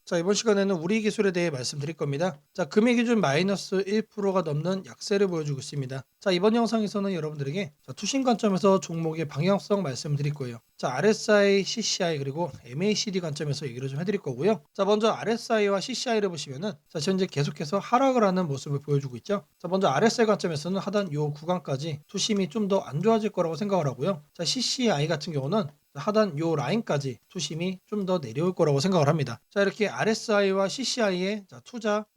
자, 이번 시간에는 우리 기술에 대해 말씀드릴 겁니다. 자, 금일 기준 마이너스 1%가 넘는 약세를 보여주고 있습니다. 자, 이번 영상에서는 여러분들에게 투신 관점에서 종목의 방향성 말씀드릴 거예요. 자, RSI, CCI 그리고 MACD 관점에서 얘기를 좀 해드릴 거고요. 자, 먼저 RSI와 CCI를 보시면은 자, 현재 계속해서 하락을 하는 모습을 보여주고 있죠. 자, 먼저 RSI 관점에서는 하단 요 구간까지 투심이 좀 더 안 좋아질 거라고 생각을 하고요. 자, CCI 같은 경우는 하단 요 라인까지 투심이 좀 더 내려올 거라고 생각을 합니다. 자, 이렇게 RSI와 CCI의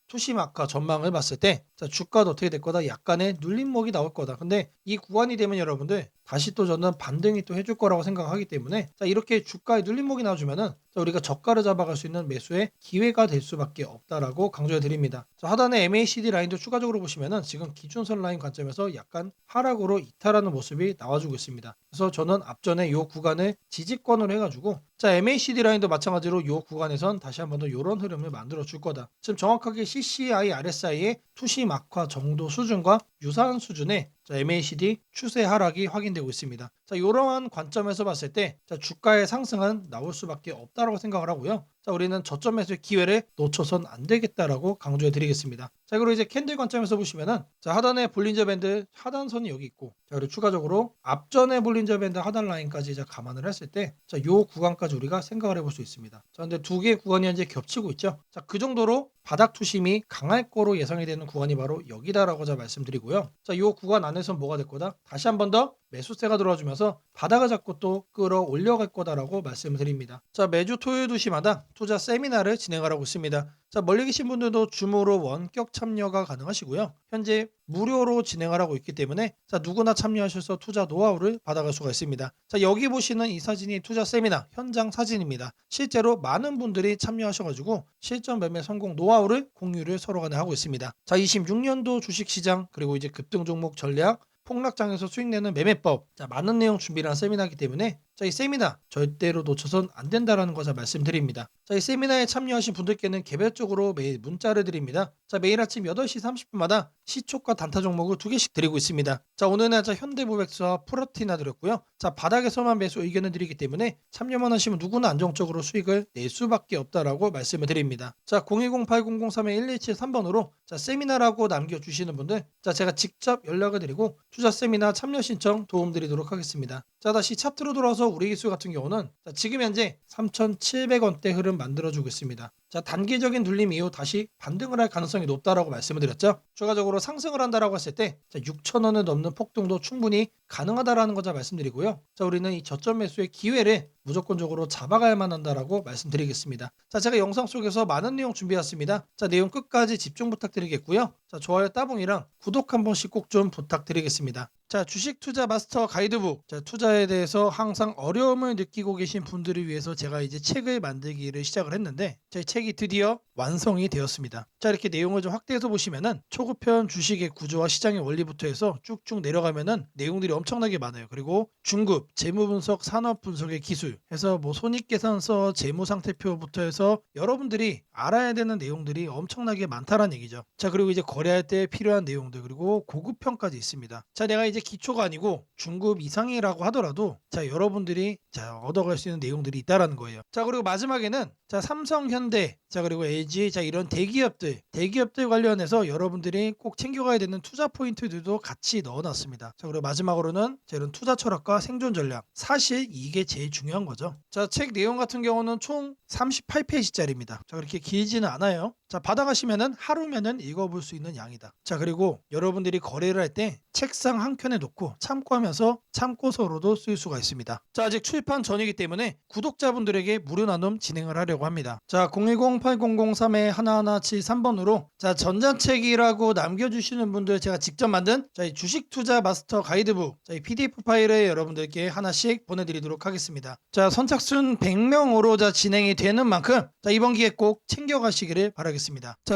투심 악화 전망을 봤을 때 주가도 어떻게 될 거다? 약간의 눌림목이 나올 거다. 근데 이 구간이 되면 여러분들 다시 또 저는 반등이 또 해줄 거라고 생각하기 때문에 이렇게 주가에 눌림목이 나와주면은 우리가 저가를 잡아갈 수 있는 매수의 기회가 될 수밖에 없다라고 강조해 드립니다. 하단에 MACD 라인도 추가적으로 보시면은 지금 기준선 라인 관점에서 약간 하락으로 이탈하는 모습이 나와주고 있습니다. 그래서 저는 앞전에 이 구간을 지지권으로 해가지고 MACD 라인도 마찬가지로 이 구간에선 다시 한번 더 이런 흐름을 만들어 줄 거다. 지금 정확하게 CCI, RSI의 투심 악화 정도 수준과 유사한 수준의 MACD 추세 하락이 확인되고 있습니다. 이러한 관점에서 봤을 때 주가의 상승은 나올 수밖에 없다고 생각을 하고요. 우리는 저점 매수의 기회를 놓쳐선 안 되겠다라고 강조해 드리겠습니다. 그리고 이제 캔들 관점에서 보시면은 하단에 볼린저 밴드 하단선이 여기 있고 그리고 추가적으로 앞전에 볼린저 밴드 하단 라인까지 감안을 했을 때 요 구간까지 우리가 생각을 해볼 수 있습니다. 근데 두 개의 구간이 현재 겹치고 있죠. 그 정도로 바닥 투심이 강할 거로 예상이 되는 구간이 바로 여기다라고 말씀드리고요. 요 구간 안에서 뭐가 될 거다? 다시 한번 더 매수세가 들어와주면서 바닥을 잡고 또 끌어올려갈 거다라고 말씀을 드립니다. 매주 토요일 2시마다 투자 세미나를 진행하고 있습니다. 멀리 계신 분들도 줌으로 원격 참여가 가능하시고요. 현재 무료로 진행을 하고 있기 때문에 누구나 참여하셔서 투자 노하우를 받아갈 수가 있습니다. 여기 보시는 이 사진이 투자 세미나 현장 사진입니다. 실제로 많은 분들이 참여하셔가지고 실전 매매 성공 노하우를 공유를 서로 간에 하고 있습니다. 26년도 주식시장 그리고 이제 급등 종목 전략 폭락장에서 수익 내는 매매법 많은 내용 준비를 한 세미나이기 때문에 이 세미나 절대로 놓쳐선 안 된다라는 거 말씀드립니다. 이 세미나에 참여하신 분들께는 개별적으로 매일 문자를 드립니다. 매일 아침 8시 30분마다 시초가 단타 종목을 2개씩 드리고 있습니다. 오늘은 현대무백수와 프로티나 드렸고요. 바닥에서만 매수 의견을 드리기 때문에 참여만 하시면 누구나 안정적으로 수익을 낼 수밖에 없다라고 말씀을 드립니다. 010-8003-1173번으로 세미나라고 남겨주시는 분들 제가 직접 연락을 드리고 투자 세미나 참여 신청 도움드리도록 하겠습니다. 다시 차트로 돌아와서 우리 기술 같은 경우는 지금 현재 3,700원대 흐름 만들어주고 있습니다. 단기적인 눌림 이후 다시 반등을 할 가능성이 높다라고 말씀을 드렸죠. 추가적으로 상승을 한다라고 했을 때 6,000원을 넘는 폭등도 충분히 가능하다라는 거 말씀드리고요. 우리는 이 저점 매수의 기회를 무조건적으로 잡아가야만 한다라고 말씀드리겠습니다. 제가 영상 속에서 많은 내용 준비했습니다. 내용 끝까지 집중 부탁드리겠고요. 좋아요 따봉이랑 구독 한 번씩 꼭 좀 부탁드리겠습니다. 주식 투자 마스터 가이드북 투자에 대해서 항상 어려움을 느끼고 계신 분들을 위해서 제가 이제 책을 만들기를 시작을 했는데 제 책이 드디어 완성이 되었습니다. 이렇게 내용을 좀 확대해서 보시면은 초급편 주식의 구조와 시장의 원리부터 해서 쭉쭉 내려가면은 내용들이 엄청나게 많아요. 그리고 중급 재무 분석, 산업 분석의 기술 해서 뭐 손익계산서, 재무상태표부터 해서 여러분들이 알아야 되는 내용들이 엄청나게 많다라는 얘기죠. 그리고 이제 거래할 때 필요한 내용들 그리고 고급편까지 있습니다. 내가 이제 기초가 아니고 중급 이상이라고 하더라도 여러분들이 얻어갈 수 있는 내용들이 있다라는 거예요. 그리고 마지막에는 삼성, 현대 그리고 LG 이런 대기업들 관련해서 여러분들이 꼭 챙겨가야 되는 투자 포인트들도 같이 넣어놨습니다. 그리고 마지막으로는 이런 투자 철학과 생존 전략 사실 이게 제일 중요한 거죠. 책 내용 같은 경우는 총 38페이지짜리입니다. 그렇게 길지는 않아요. 받아가시면은 하루면은 읽어볼 수 있는 양이다. 그리고 여러분들이 거래를 할 때 책상 한 켠에 놓고 참고하면서 참고서로도 쓸 수가 있습니다. 아직 출판 전이기 때문에 구독자분들에게 무료 나눔 진행을 하려고 합니다. 010-8003-1173번으로 전자책이라고 남겨주시는 분들 제가 직접 만든 이 주식 투자 마스터 가이드북 이 PDF 파일을 여러분들께 하나씩 보내드리도록 하겠습니다. 선착순 100명으로 진행이 되는 만큼 이번 기회 꼭 챙겨가시기를 바라겠습니다.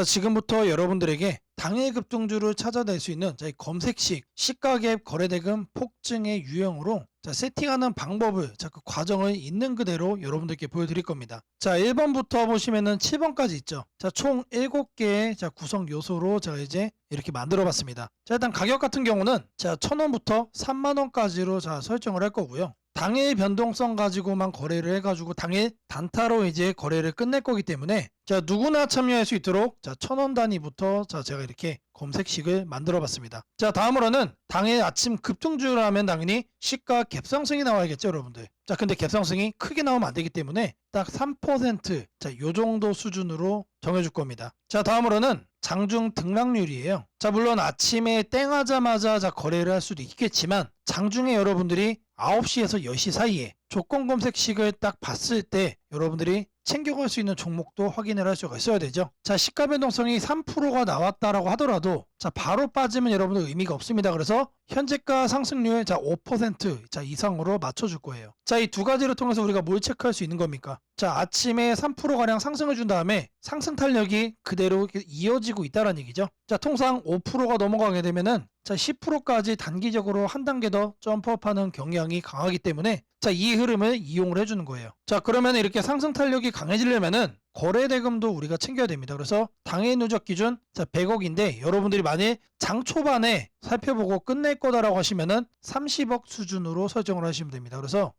지금부터 여러분들에게 당일 급등주를 찾아낼 수 있는 검색식 시가갭 거래대금 폭증의 유형으로 세팅하는 방법을 그 과정을 있는 그대로 여러분들께 보여드릴 겁니다. 1번부터 보시면은 7번까지 있죠. 총 7개의 구성 요소로 제가 이제 이렇게 만들어 봤습니다. 일단 가격 같은 경우는 1,000원부터 3만원까지로 설정을 할 거고요. 당일 변동성 가지고만 거래를 해가지고 당일 단타로 이제 거래를 끝낼 거기 때문에 자, 누구나 참여할 수 있도록 자, 1,000원 단위부터 자, 제가 이렇게 검색식을 만들어 봤습니다. 자, 다음으로는 당일 아침 급등주를 하면 당연히 시가 갭상승이 나와야겠죠, 여러분들. 자, 근데 갭상승이 크게 나오면 안 되기 때문에 딱 3%, 자, 요 정도 수준으로 정해줄 겁니다. 자, 다음으로는 장중 등락률이에요. 자, 물론 아침에 땡하자마자 자, 거래를 할 수도 있겠지만 장중에 여러분들이 9시에서 10시 사이에 조건 검색식을 딱 봤을 때 여러분들이 챙겨갈 수 있는 종목도 확인을 할 수가 있어야 되죠. 자, 시가 변동성이 3%가 나왔다라고 하더라도 자, 바로 빠지면 여러분들 의미가 없습니다. 그래서 현재가 상승률 자, 5% 자, 이상으로 맞춰줄 거예요. 자, 이 두 가지를 통해서 우리가 뭘 체크할 수 있는 겁니까? 자, 아침에 3%가량 상승을 준 다음에 상승 탄력이 그대로 이어지고 있다는 얘기죠. 자, 통상 5%가 넘어가게 되면은 자, 10%까지 단기적으로 한 단계 더 점프업하는 경향이 강하기 때문에 자, 이 흐름을 이용을 해주는 거예요. 자, 그러면 이렇게 상승 탄력이 강해지려면은 거래 대금도 우리가 챙겨야 됩니다. 그래서 당일 누적 기준 자, 100억인데 여러분들이 만일 장 초반에 살펴보고 끝낼 거다라고 하시면은 30억 수준으로 설정을 하시면 됩니다. 그래서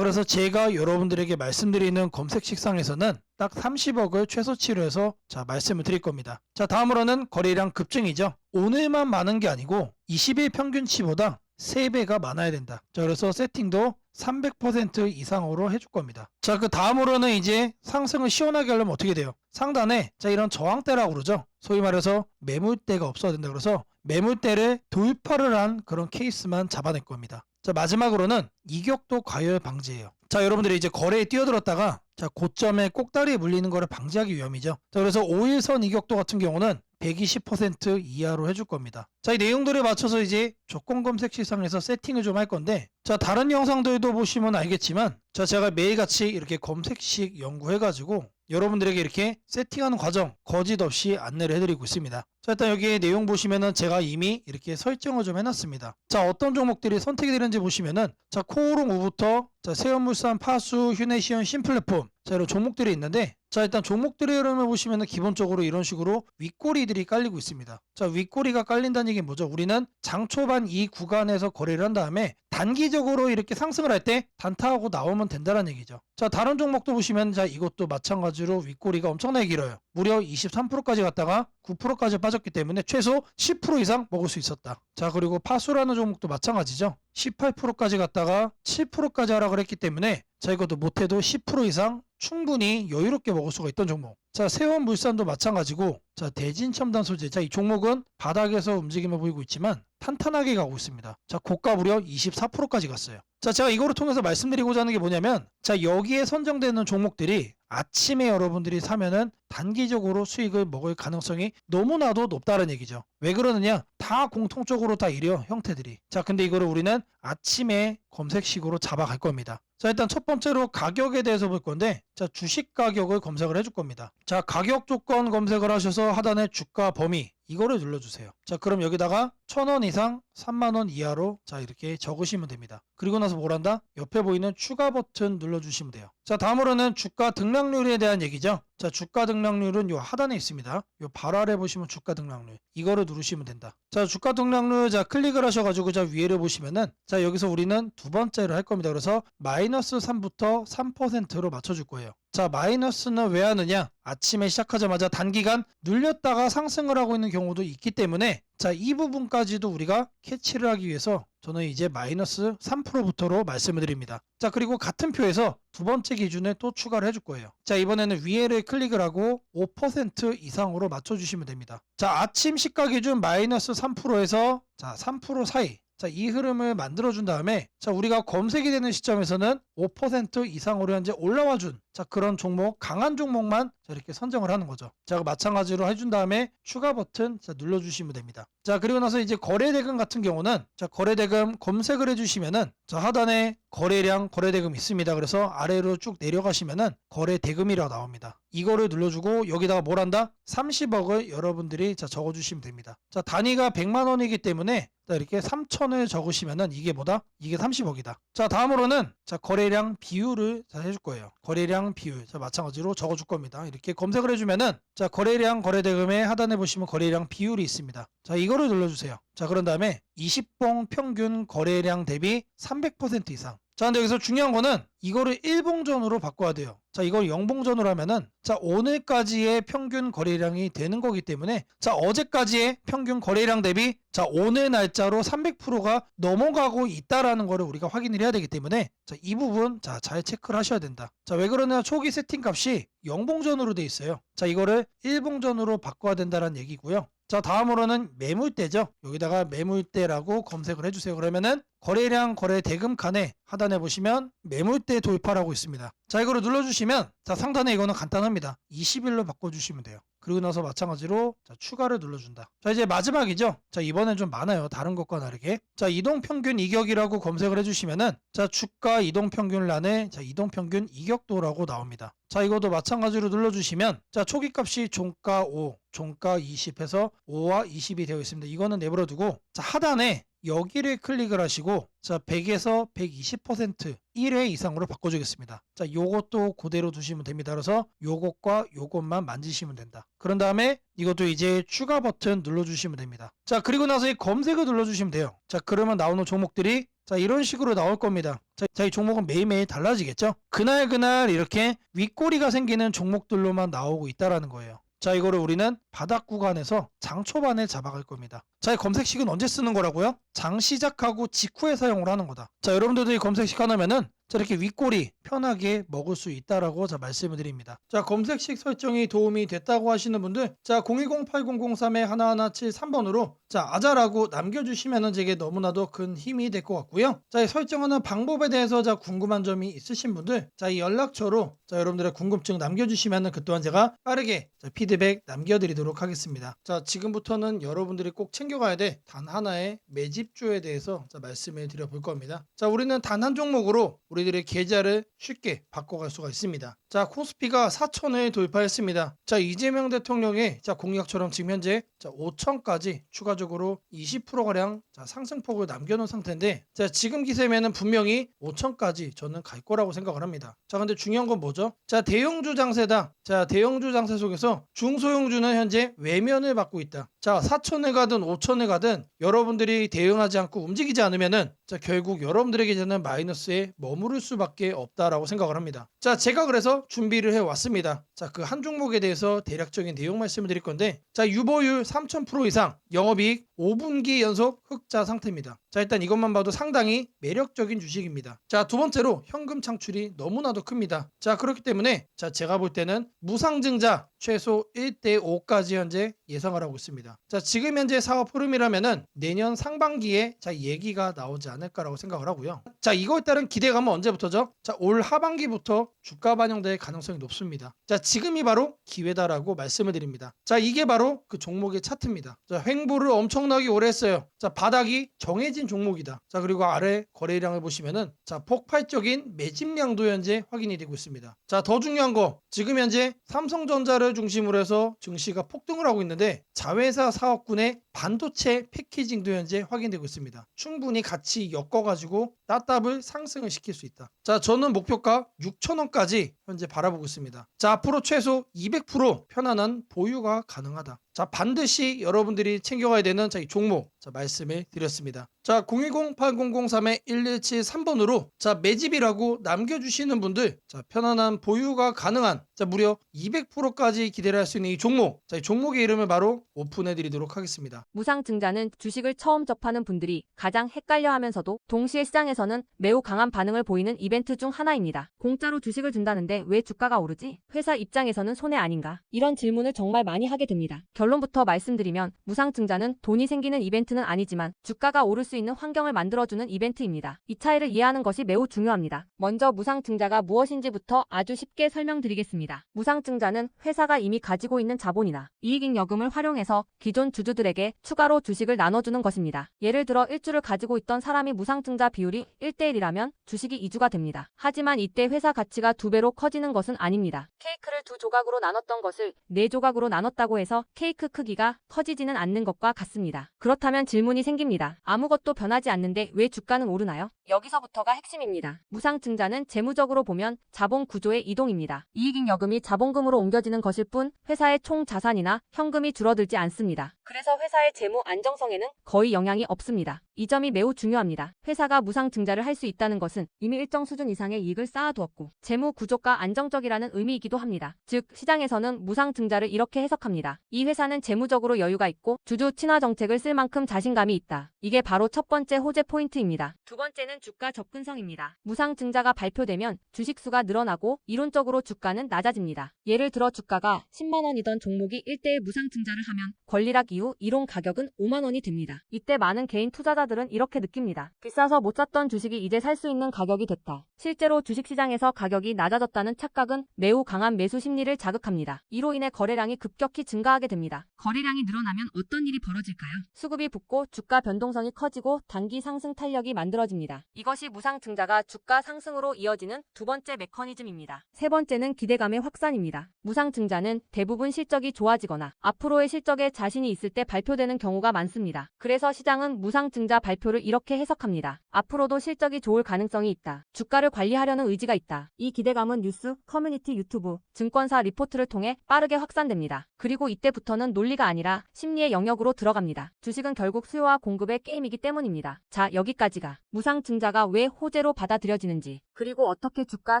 제가 여러분들에게 말씀드리는 검색 식상에서는 딱 30억을 최소치로 해서 자, 말씀을 드릴 겁니다. 자, 다음으로는 거래량 급증이죠. 오늘만 많은 게 아니고 20일 평균치보다 3배가 많아야 된다. 자, 그래서 세팅도 300% 이상으로 해줄 겁니다. 자, 그 다음으로는 이제 상승을 시원하게 하려면 어떻게 돼요? 상단에 자, 이런 저항대라고 그러죠. 소위 말해서 매물대가 없어야 된다. 그래서 매물대를 돌파를 한 그런 케이스만 잡아낼 겁니다. 자, 마지막으로는 이격도 과열 방지예요. 자, 여러분들이 이제 거래에 뛰어들었다가 자, 고점에 꼭다리에 물리는 거를 방지하기 위함이죠. 자, 그래서 5일선 이격도 같은 경우는 120% 이하로 해줄 겁니다. 자, 이 내용들에 맞춰서 이제 조건 검색 시상에서 세팅을 좀 할 건데 자, 다른 영상들도 보시면 알겠지만 자, 제가 매일같이 이렇게 검색식 연구해가지고 여러분들에게 이렇게 세팅하는 과정 거짓 없이 안내를 해드리고 있습니다. 자, 일단 여기 내용 보시면은 제가 이미 이렇게 설정을 좀 해놨습니다. 자, 어떤 종목들이 선택이 되는지 보시면은 자, 코오롱 우부터 자, 세연물산, 파수, 휴네시온, 신플랫폼 자, 이런 종목들이 있는데 자, 일단 종목들의 흐름을 보시면은 기본적으로 이런 식으로 윗꼬리들이 깔리고 있습니다. 자, 윗꼬리가 깔린다는 얘기는 뭐죠? 우리는 장 초반 이 구간에서 거래를 한 다음에 단기적으로 이렇게 상승을 할 때 단타하고 나오면 된다는 얘기죠. 자, 다른 종목도 보시면 자, 이것도 마찬가지로 윗꼬리가 엄청나게 길어요. 무려 23%까지 갔다가 9%까지 빠졌기 때문에 최소 10% 이상 먹을 수 있었다. 자, 그리고 파수라는 종목도 마찬가지죠. 18%까지 갔다가 7%까지 하라 그랬기 때문에 자, 이것도 못해도 10% 이상 충분히 여유롭게 먹을 수가 있던 종목. 자, 세원물산도 마찬가지고 자, 대진첨단소재 자, 이 종목은 바닥에서 움직임을 보이고 있지만 탄탄하게 가고 있습니다. 자, 고가 무려 24%까지 갔어요. 자, 제가 이거를 통해서 말씀드리고자 하는 게 뭐냐면 자, 여기에 선정되는 종목들이 아침에 여러분들이 사면은 단기적으로 수익을 먹을 가능성이 너무나도 높다는 얘기죠. 왜 그러느냐? 다 공통적으로 다 이래요, 형태들이. 자, 근데 이거를 우리는 아침에 검색식으로 잡아갈 겁니다. 자, 일단 첫 번째로 가격에 대해서 볼 건데 자, 주식 가격을 검색을 해줄 겁니다. 자, 가격 조건 검색을 하셔서 하단에 주가 범위 이거를 눌러주세요. 자, 그럼 여기다가 1,000원 이상 3만원 이하로 자, 이렇게 적으시면 됩니다. 그리고 나서 뭘 한다? 옆에 보이는 추가 버튼 눌러주시면 돼요. 자, 다음으로는 주가 등락률에 대한 얘기죠. 자, 주가 등락률은 요 하단에 있습니다. 요 바로 아래 보시면 주가 등락률 이거를 누르시면 된다. 자, 주가 등락률 자, 클릭을 하셔가지고 자, 위에를 보시면은 자, 여기서 우리는 두 번째를 할 겁니다. 그래서 마이너스 3부터 3%로 맞춰줄 거예요. 자, 마이너스는 왜 하느냐? 아침에 시작하자마자 단기간 눌렸다가 상승을 하고 있는 경우도 있기 때문에 자, 이 부분까지도 우리가 캐치를 하기 위해서 저는 이제 마이너스 3%부터로 말씀을 드립니다. 자, 그리고 같은 표에서 두 번째 기준에 또 추가를 해줄 거예요. 자, 이번에는 위에를 클릭을 하고 5% 이상으로 맞춰주시면 됩니다. 자, 아침 시가 기준 마이너스 3%에서 자, 3% 사이 자, 이 흐름을 만들어준 다음에 자, 우리가 검색이 되는 시점에서는 5% 이상으로 현재 올라와 준 자, 그런 종목, 강한 종목만 자, 이렇게 선정을 하는 거죠. 자, 마찬가지로 해준 다음에 추가 버튼 자, 눌러주시면 됩니다. 자, 그리고 나서 이제 거래대금 같은 경우는 자, 거래대금 검색을 해주시면은 자, 하단에 거래량, 거래대금 있습니다. 그래서 아래로 쭉 내려가시면은 거래대금이라고 나옵니다. 이거를 눌러주고 여기다가 뭘 한다? 30억을 여러분들이 자, 적어주시면 됩니다. 자, 단위가 100만 원이기 때문에 자, 이렇게 3천을 적으시면은 이게 뭐다? 이게 30억이다. 자, 다음으로는 자, 거래량 비율을 자, 해줄 거예요. 거래량 비율. 자, 마찬가지로 적어줄 겁니다. 이렇게 검색을 해주면은 자, 거래량 거래대금의 하단에 보시면 거래량 비율이 있습니다. 자, 이거를 눌러주세요. 자, 그런 다음에 20봉 평균 거래량 대비 300% 이상. 자, 근데 여기서 중요한 거는 이거를 일봉전으로 바꿔야 돼요. 자, 이걸 영봉전으로 하면은 자, 오늘까지의 평균 거래량이 되는 거기 때문에 자, 어제까지의 평균 거래량 대비 자, 오늘 날짜로 300%가 넘어가고 있다라는 거를 우리가 확인을 해야 되기 때문에 자, 이 부분 자, 잘 체크를 하셔야 된다. 자, 왜 그러냐? 초기 세팅 값이 영봉전으로 돼 있어요. 자, 이거를 일봉전으로 바꿔야 된다는 얘기고요. 자, 다음으로는 매물대죠. 여기다가 매물대라고 검색을 해주세요. 그러면은 거래량 거래 대금 칸에 하단에 보시면 매물대 돌파라고 있습니다. 자, 이거를 눌러주시면 자, 상단에 이거는 간단합니다. 20일로 바꿔주시면 돼요. 그리고 나서 마찬가지로 자, 추가를 눌러준다. 자, 이제 마지막이죠. 자, 이번엔 좀 많아요. 다른 것과 다르게. 자, 이동평균 이격이라고 검색을 해주시면은 자, 주가 이동평균란에 자, 이동평균 이격도라고 나옵니다. 자, 이것도 마찬가지로 눌러주시면 자, 초기값이 종가 5, 종가 20 해서 5와 20이 되어 있습니다. 이거는 내버려두고 자, 하단에 여기를 클릭을 하시고 자, 100에서 120% 1회 이상으로 바꿔주겠습니다. 자, 요것도 그대로 두시면 됩니다. 그래서 요것과 요것만 만지시면 된다. 그런 다음에 이것도 이제 추가 버튼 눌러주시면 됩니다. 자, 그리고 나서 이 검색을 눌러주시면 돼요. 자, 그러면 나오는 종목들이 자, 이런 식으로 나올 겁니다. 자, 이 종목은 매일매일 달라지겠죠? 그날 이렇게 윗꼬리가 생기는 종목들로만 나오고 있다라는 거예요. 자, 이거를 우리는 바닥 구간에서 장 초반에 잡아갈 겁니다. 자, 이 검색식은 언제 쓰는 거라고요? 장 시작하고 직후에 사용을 하는 거다. 자, 여러분들도 이 검색식 하나면은 자, 이렇게 윗꼬리 편하게 먹을 수 있다라고 자, 말씀을 드립니다. 자, 검색식 설정이 도움이 됐다고 하시는 분들 자, 010-8003-1173번으로 자, 아자라고 남겨주시면은 제게 너무나도 큰 힘이 될 것 같고요. 자, 이 설정하는 방법에 대해서 자, 궁금한 점이 있으신 분들 자, 이 연락처로 자, 여러분들의 궁금증 남겨주시면은 그 또한 제가 빠르게 자, 피드백 남겨드리도록 하겠습니다. 자, 지금부터는 여러분들이 꼭 챙겨가야 돼 단 하나의 매집주에 대해서 자, 말씀을 드려볼 겁니다. 자, 우리는 단 한 종목으로 우리들의 계좌를 쉽게 바꿔갈 수가 있습니다. 자, 코스피가 4천을 돌파했습니다. 자, 이재명 대통령의 자, 공약처럼 지금 현재 자, 5천까지 추가적으로 20%가량 자, 상승폭을 남겨놓은 상태인데 자, 지금 기세면은 분명히 5천까지 저는 갈 거라고 생각을 합니다. 자, 근데 중요한 건 뭐죠? 자, 대형주 장세다. 자, 대형주 장세 속에서 중소형주는 현재 외면을 받고 있다. 자, 4천을 가든 5천을 가든 여러분들이 대응하지 않고 움직이지 않으면은 자, 결국 여러분들에게 저는 마이너스에 머무를 수밖에 없다라고 생각을 합니다. 자, 제가 그래서 준비를 해왔습니다. 자, 그 한 종목에 대해서 대략적인 내용 말씀을 드릴 건데 자, 유보율 3000% 이상 영업이익 5분기 연속 흑자 상태입니다. 자, 일단 이것만 봐도 상당히 매력적인 주식입니다. 자, 두 번째로 현금 창출이 너무나도 큽니다. 자, 그렇기 때문에 자, 제가 볼 때는 무상증자 최소 1대5까지 현재 예상을 하고 있습니다. 자, 지금 현재 사업 흐름이라면은 내년 상반기에 자, 얘기가 나오지 않을까라고 생각을 하고요. 자, 이거에 따른 기대감은 언제부터죠? 자, 올 하반기부터 주가 반영될 가능성이 높습니다. 자, 지금이 바로 기회다라고 말씀을 드립니다. 자, 이게 바로 그 종목의 차트입니다. 자, 횡보를 엄청나게 오래 했어요. 자, 바닥이 정해진 종목이다. 자, 그리고 아래 거래량을 보시면은 자, 폭발적인 매집량도 현재 확인이 되고 있습니다. 자, 더 중요한 거 지금 현재 삼성전자를 중심으로 해서 증시가 폭등을 하고 있는데 자회사 사업군의 반도체 패키징도 현재 확인되고 있습니다. 충분히 같이 엮어가지고 따답을 상승을 시킬 수 있다. 자, 저는 목표가 6,000원까지 현재 바라보고 있습니다. 자, 앞으로 최소 200% 편안한 보유가 가능하다. 자, 반드시 여러분들이 챙겨가야 되는 자, 이 종목 자, 말씀을 드렸습니다. 자, 010-8003-1173번으로 자, 매집이라고 남겨주시는 분들 자, 편안한 보유가 가능한 자, 무려 200%까지 기대를 할 수 있는 이 종목 자, 이 종목의 이름을 바로 오픈해 드리도록 하겠습니다. 무상증자는 주식을 처음 접하는 분들이 가장 헷갈려하면서도 동시에 시장에서는 매우 강한 반응을 보이는 이벤트 중 하나입니다. 공짜로 주식을 준다는데 왜 주가가 오르지? 회사 입장에서는 손해 아닌가? 이런 질문을 정말 많이 하게 됩니다. 결론부터 말씀드리면 무상증자는 돈이 생기는 이벤트는 아니지만 주가가 오를 수 있는 환경을 만들어주는 이벤트입니다. 이 차이를 이해하는 것이 매우 중요합니다. 먼저 무상증자가 무엇인지부터 아주 쉽게 설명드리겠습니다. 무상증자는 회사가 이미 가지고 있는 자본이나 이익잉여금을 활용해서 기존 주주들에게 추가로 주식을 나눠주는 것입니다. 예를 들어 1주를 가지고 있던 사람이 무상증자 비율이 1대1이라면 주식이 2주가 됩니다. 하지만 이때 회사 가치가 2배로 커지는 것은 아닙니다. 케이크를 2조각으로 나눴던 것을 4조각으로 나눴다고 해서 케이크 크기가 커지지는 않는 것과 같습니다. 그렇다면 하지만 질문이 생깁니다. 아무것도 변하지 않는데 왜 주가는 오르나요? 여기서부터가 핵심입니다. 무상증자는 재무적으로 보면 자본 구조의 이동입니다. 이익잉여금이 자본금으로 옮겨지는 것일 뿐 회사의 총 자산이나 현금이 줄어들지 않습니다. 그래서 회사의 재무 안정성에는 거의 영향이 없습니다. 이 점이 매우 중요합니다. 회사가 무상증자를 할 수 있다는 것은 이미 일정 수준 이상의 이익을 쌓아두었고 재무 구조가 안정적이라는 의미이기도 합니다. 즉 시장에서는 무상증자를 이렇게 해석합니다. 이 회사는 재무적으로 여유가 있고 주주 친화 정책을 쓸 만큼 자신감이 있다. 이게 바로 첫 번째 호재 포인트입니다. 두 번째는 주가 접근성입니다. 무상증자가 발표되면 주식수가 늘어나고 이론적으로 주가는 낮아집니다. 예를 들어 주가가 10만 원이던 종목이 1대1 무상증자를 하면 권리락 이후 이론 가격은 5만 원이 됩니다. 이때 많은 개인 투자자들은 이렇게 느낍니다. 비싸서 못 샀던 주식이 이제 살 수 있는 가격이 됐다. 실제로 주식시장에서 가격이 낮아졌다는 착각은 매우 강한 매수 심리를 자극합니다. 이로 인해 거래량이 급격히 증가하게 됩니다. 거래량이 늘어나면 어떤 일이 벌어질까요? 수급이 붙고 주가 변동성이 커지고 단기 상승 탄력이 만들어집니다. 이것이 무상증자가 주가 상승으로 이어지는 두 번째 메커니즘입니다. 세 번째는 기대감의 확산입니다. 무상증자는 대부분 실적이 좋아지거나 앞으로의 실적에 자신이 있을 때 발표되는 경우가 많습니다. 그래서 시장은 무상증자 발표를 이렇게 해석합니다. 앞으로도 실적이 좋을 가능성이 있다. 주가를 관리하려는 의지가 있다. 이 기대감은 뉴스, 커뮤니티, 유튜브, 증권사 리포트를 통해 빠르게 확산됩니다. 그리고 이때부터는 논리가 아니라 심리의 영역으로 들어갑니다. 주식은 결국 수요와 공급의 게임이기 때문입니다. 자, 여기까지가 무상증자가 왜 호재로 받아들여지는지 그리고 어떻게 주가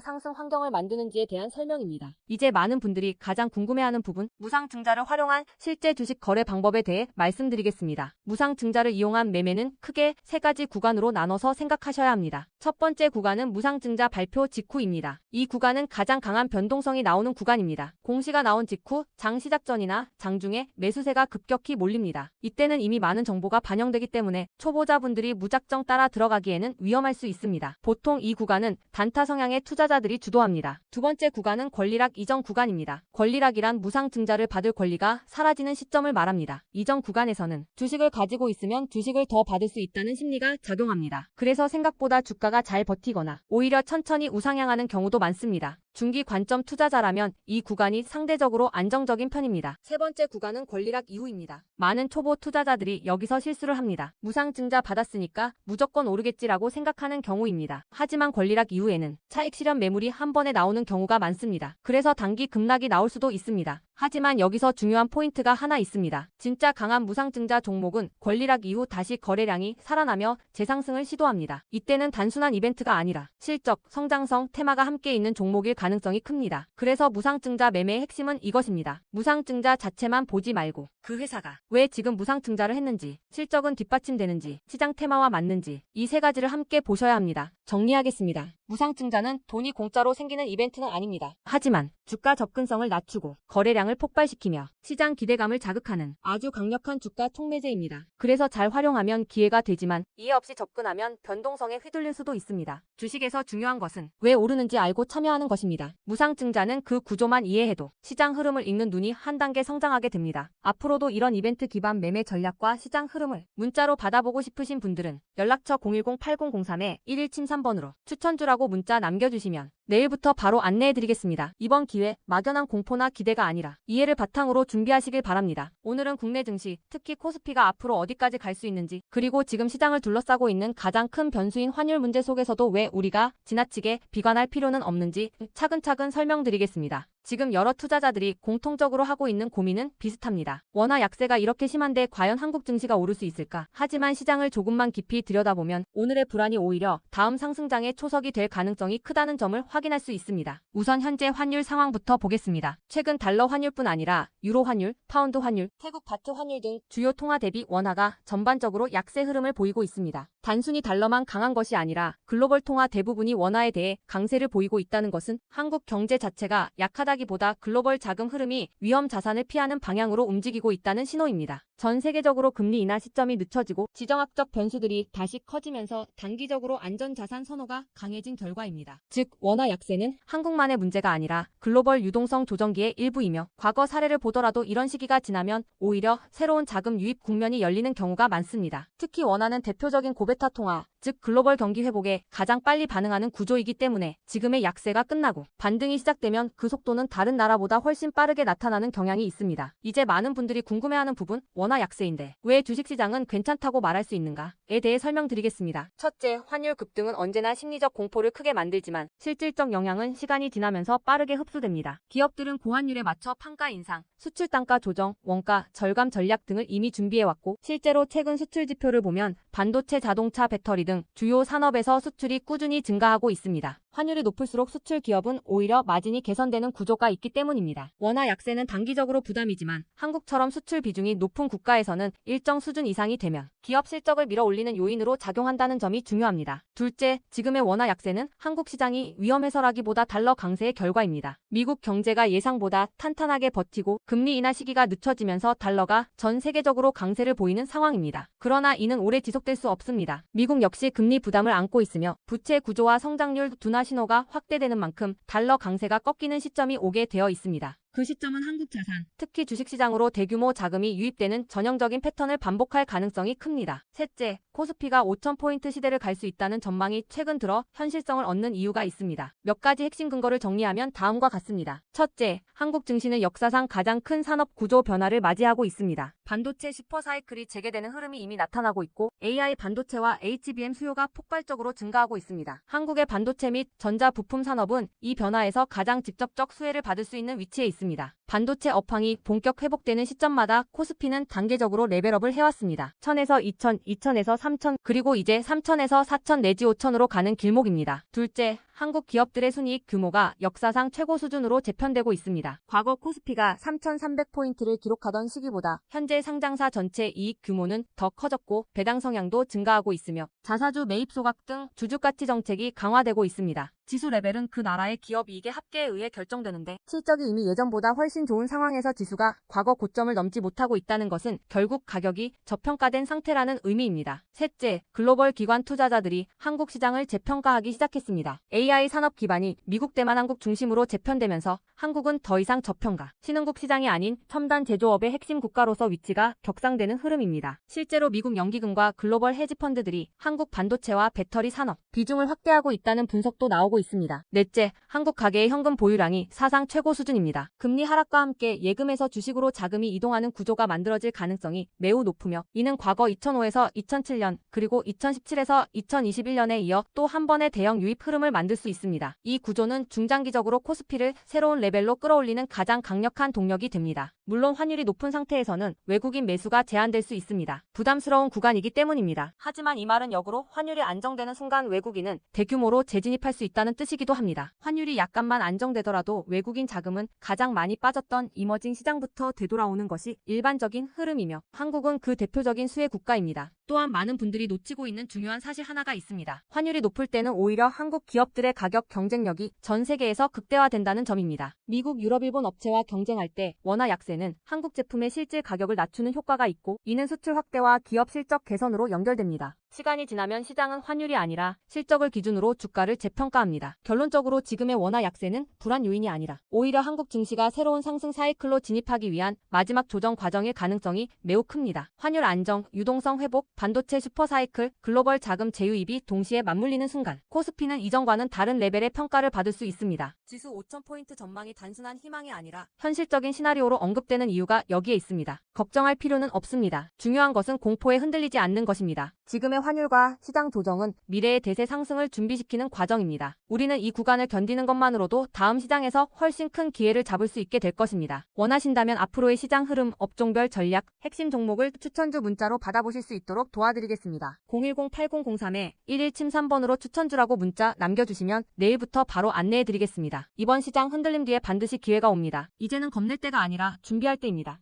상승 환경을 만드는지에 대한 설명입니다. 이제 많은 분들이 가장 궁금해하는 부분, 무상증자를 활용한 실제 주식 거래 방법에 대해 말씀드리겠습니다. 무상증자를 이용한 매매는 크게 세 가지 구간으로 나눠서 생각하셔야 합니다. 첫 번째 구간은 무상증자 발표 직후입니다. 이 구간은 가장 강한 변동성이 나오는 구간입니다. 공시가 나온 직후 장 시작 전이나 장중에 매수세가 급격히 몰립니다. 이때는 이미 많은 정보가 반영되기 때문에 초보자분들이 무작정 따라 들어가기에는 위험할 수 있습니다. 보통 이 구간은 단타 성향의 투자자들이 주도합니다. 두 번째 구간은 권리락 이전 구간입니다. 권리락이란 무상증자를 받을 권리가 사라지는 시점을 말합니다. 이전 구간에서는 주식을 가지고 있으면 주식을 더 받을 수 있다는 심리가 작용합니다. 그래서 생각보다 주가가 잘 버티거나 오히려 천천히 우상향하는 경우도 많습니다. 중기 관점 투자자라면 이 구간이 상대적으로 안정적인 편입니다. 세 번째 구간은 권리락 이후입니다. 많은 초보 투자자들이 여기서 실수를 합니다. 무상증자 받았으니까 무조건 오르겠지라고 생각하는 경우입니다. 하지만 권리락 이후에는 차익 실현 매물이 한 번에 나오는 경우가 많습니다. 그래서 단기 급락이 나올 수도 있습니다. 하지만 여기서 중요한 포인트가 하나 있습니다. 진짜 강한 무상증자 종목은 권리락 이후 다시 거래량이 살아나며 재상승을 시도합니다. 이때는 단순한 이벤트가 아니라 실적, 성장성, 테마가 함께 있는 종목일 가능성이 큽니다. 그래서 무상증자 매매의 핵심은 이것입니다. 무상증자 자체만 보지 말고 그 회사가 왜 지금 무상증자를 했는지, 실적은 뒷받침되는지, 시장 테마와 맞는지 이 세 가지를 함께 보셔야 합니다. 정리하겠습니다. 무상증자는 돈이 공짜로 생기는 이벤트는 아닙니다. 하지만 주가 접근성을 낮추고 거래량을 폭발시키며 시장 기대감을 자극하는 아주 강력한 주가 촉매제입니다. 그래서 잘 활용하면 기회가 되지만 이해 없이 접근하면 변동성에 휘둘릴 수도 있습니다. 주식에서 중요한 것은 왜 오르는지 알고 참여하는 것입니다. 무상증자는 그 구조만 이해해도 시장 흐름을 읽는 눈이 한 단계 성장하게 됩니다. 앞으로도 이런 이벤트 기반 매매 전략과 시장 흐름을 문자로 받아보고 싶으신 분들은 연락처 010-8003-1173번으로 추천주라고 문자 남겨주시면 내일부터 바로 안내해드리겠습니다. 이번 기회 막연한 공포나 기대가 아니라 이해를 바탕으로 준비하시길 바랍니다. 오늘은 국내 증시, 특히 코스피가 앞으로 어디까지 갈 수 있는지, 그리고 지금 시장을 둘러싸고 있는 가장 큰 변수인 환율 문제 속에서도 왜 우리가 지나치게 비관할 필요는 없는지 차근차근 설명드리겠습니다. 지금 여러 투자자들이 공통적으로 하고 있는 고민은 비슷합니다. 원화 약세가 이렇게 심한데 과연 한국 증시가 오를 수 있을까? 하지만 시장을 조금만 깊이 들여다보면 오늘의 불안이 오히려 다음 상승장의 초석이 될 가능성이 크다는 점을 확인할 수 있습니다. 우선 현재 환율 상황부터 보겠습니다. 최근 달러 환율뿐 아니라 유로 환율, 파운드 환율, 태국 바트 환율 등 주요 통화 대비 원화가 전반적으로 약세 흐름을 보이고 있습니다. 단순히 달러만 강한 것이 아니라 글로벌 통화 대부분이 원화에 대해 강세를 보이고 있다는 것은 한국 경제 자체가 약하다기보다 글로벌 자금 흐름이 위험 자산을 피하는 방향으로 움직이고 있다는 신호입니다. 전 세계적으로 금리 인하 시점이 늦춰지고 지정학적 변수들이 다시 커지면서 단기적으로 안전자산 선호가 강해진 결과입니다. 즉 원화 약세는 한국만의 문제가 아니라 글로벌 유동성 조정기의 일부이며 과거 사례를 보더라도 이런 시기가 지나면 오히려 새로운 자금 유입 국면이 열리는 경우가 많습니다. 특히 원화는 대표적인 고베타 통화, 즉 글로벌 경기 회복에 가장 빨리 반응하는 구조이기 때문에 지금의 약세가 끝나고 반등이 시작되면 그 속도는 기조는 다른 나라보다 훨씬 빠르게 나타나는 경향이 있습니다. 이제 많은 분들이 궁금해하는 부분, 원화 약세인데 왜 주식시장은 괜찮다고 말할 수 있는가에 대해 설명드리겠습니다. 첫째, 환율 급등은 언제나 심리적 공포를 크게 만들지만 실질적 영향은 시간이 지나면서 빠르게 흡수됩니다. 기업들은 고환율에 맞춰 판가 인상, 수출 단가 조정, 원가 절감 전략 등을 이미 준비해왔고 실제로 최근 수출 지표를 보면 반도체, 자동차, 배터리 등 주요 산업에서 수출이 꾸준히 증가하고 있습니다. 환율이 높을수록 수출 기업은 오히려 마진이 개선되는 구조가 있기 때문입니다. 원화 약세는 단기적으로 부담이지만 한국처럼 수출 비중이 높은 국가에서는 일정 수준 이상이 되면 기업 실적을 밀어올리는 요인으로 작용한다는 점이 중요합니다. 둘째, 지금의 원화 약세는 한국 시장이 위험해서라기보다 달러 강세의 결과입니다. 미국 경제가 예상보다 탄탄하게 버티고 금리 인하 시기가 늦춰지면서 달러가 전 세계적으로 강세를 보이는 상황입니다. 그러나 이는 오래 지속될 수 없습니다. 미국 역시 금리 부담을 안고 있으며 부채 구조와 성장률 둔화 신호가 확대되는 만큼 달러 강세가 꺾이는 시점이 오게 되어 있습니다. 그 시점은 한국 자산, 특히 주식시장으로 대규모 자금이 유입되는 전형적인 패턴을 반복할 가능성이 큽니다. 셋째, 코스피가 5,000포인트 시대를 갈 수 있다는 전망이 최근 들어 현실성을 얻는 이유가 있습니다. 몇 가지 핵심 근거를 정리하면 다음과 같습니다. 첫째, 한국 증시는 역사상 가장 큰 산업 구조 변화를 맞이하고 있습니다. 반도체 슈퍼사이클이 재개되는 흐름이 이미 나타나고 있고 AI 반도체와 HBM 수요가 폭발적으로 증가하고 있습니다. 한국의 반도체 및 전자 부품 산업은 이 변화에서 가장 직접적 수혜를 받을 수 있는 위치에 있습니다. 반도체 업황이 본격 회복되는 시점마다 코스피는 단계적으로 레벨업을 해왔습니다. 1000에서 2000, 2000에서 3000, 그리고 이제 3000에서 4000 내지 5000으로 가는 길목입니다. 둘째, 한국 기업들의 순이익 규모가 역사상 최고 수준으로 재편되고 있습니다. 과거 코스피가 3,300포인트를 기록하던 시기보다 현재 상장사 전체 이익 규모는 더 커졌고 배당 성향도 증가하고 있으며 자사주 매입 소각 등 주주가치 정책이 강화되고 있습니다. 지수 레벨은 그 나라의 기업 이익의 합계에 의해 결정되는데 실적이 이미 예전보다 훨씬 좋은 상황에서 지수가 과거 고점을 넘지 못하고 있다는 것은 결국 가격이 저평가된 상태라는 의미입니다. 셋째, 글로벌 기관 투자자들이 한국 시장을 재평가하기 시작했습니다. AI 산업 기반이 미국 대만 한국 중심으로 재편되면서 한국은 더 이상 저평가, 신흥국 시장이 아닌 첨단 제조업의 핵심 국가로서 위치가 격상되는 흐름입니다. 실제로 미국 연기금과 글로벌 헤지펀드들이 한국 반도체와 배터리 산업 비중을 확대하고 있다는 분석도 나오고 있습니다. 넷째, 한국 가계의 현금 보유량이 사상 최고 수준입니다. 금리 하락과 함께 예금에서 주식으로 자금이 이동하는 구조가 만들어질 가능성이 매우 높으며 이는 과거 2005에서 2007년 그리고 2017에서 2021년에 이어 또 한 번의 대형 유입 흐름을 만들 수 있습니다. 이 구조는 중장기적으로 코스피를 새로운 레벨로 끌어올리는 가장 강력한 동력이 됩니다. 물론 환율이 높은 상태에서는 외국인 매수가 제한될 수 있습니다. 부담스러운 구간이기 때문입니다. 하지만 이 말은 역으로 환율이 안정되는 순간 외국인은 대규모로 재진입할 수 있다는 뜻이기도 합니다. 환율이 약간만 안정되더라도 외국인 자금은 가장 많이 빠졌던 이머징 시장부터 되돌아오는 것이 일반적인 흐름이며 한국은 그 대표적인 수혜 국가입니다. 또한 많은 분들이 놓치고 있는 중요한 사실 하나가 있습니다. 환율이 높을 때는 오히려 한국 기업들의 가격 경쟁력이 전 세계에서 극대화된다는 점입니다. 미국, 유럽, 일본 업체와 경쟁할 때 원화 약세는 한국 제품의 실질 가격을 낮추는 효과가 있고 이는 수출 확대와 기업 실적 개선으로 연결됩니다. 시간이 지나면 시장은 환율이 아니라 실적을 기준으로 주가를 재평가합니다. 결론적으로 지금의 원화 약세는 불안 요인이 아니라 오히려 한국 증시가 새로운 상승 사이클로 진입하기 위한 마지막 조정 과정일 가능성이 매우 큽니다. 환율 안정, 유동성 회복, 반도체 슈퍼사이클, 글로벌 자금 재유입이 동시에 맞물리는 순간 코스피는 이전과는 다른 레벨의 평가를 받을 수 있습니다. 지수 5,000포인트 전망이 단순한 희망이 아니라 현실적인 시나리오로 언급되는 이유가 여기에 있습니다. 걱정할 필요는 없습니다. 중요한 것은 공포에 흔들리지 않는 것입니다. 지금의 환율과 시장 조정은 미래의 대세 상승을 준비시키는 과정입니다. 우리는 이 구간을 견디는 것만으로도 다음 시장에서 훨씬 큰 기회를 잡을 수 있게 될 것입니다. 원하신다면 앞으로의 시장 흐름, 업종별 전략, 핵심 종목을 추천주 문자로 받아보실 수 있도록 도와드리겠습니다. 010-8003-1173번으로 추천주라고 문자 남겨주시면 내일부터 바로 안내해드리겠습니다. 이번 시장 흔들림 뒤에 반드시 기회가 옵니다. 이제는 겁낼 때가 아니라 준비할 때입니다.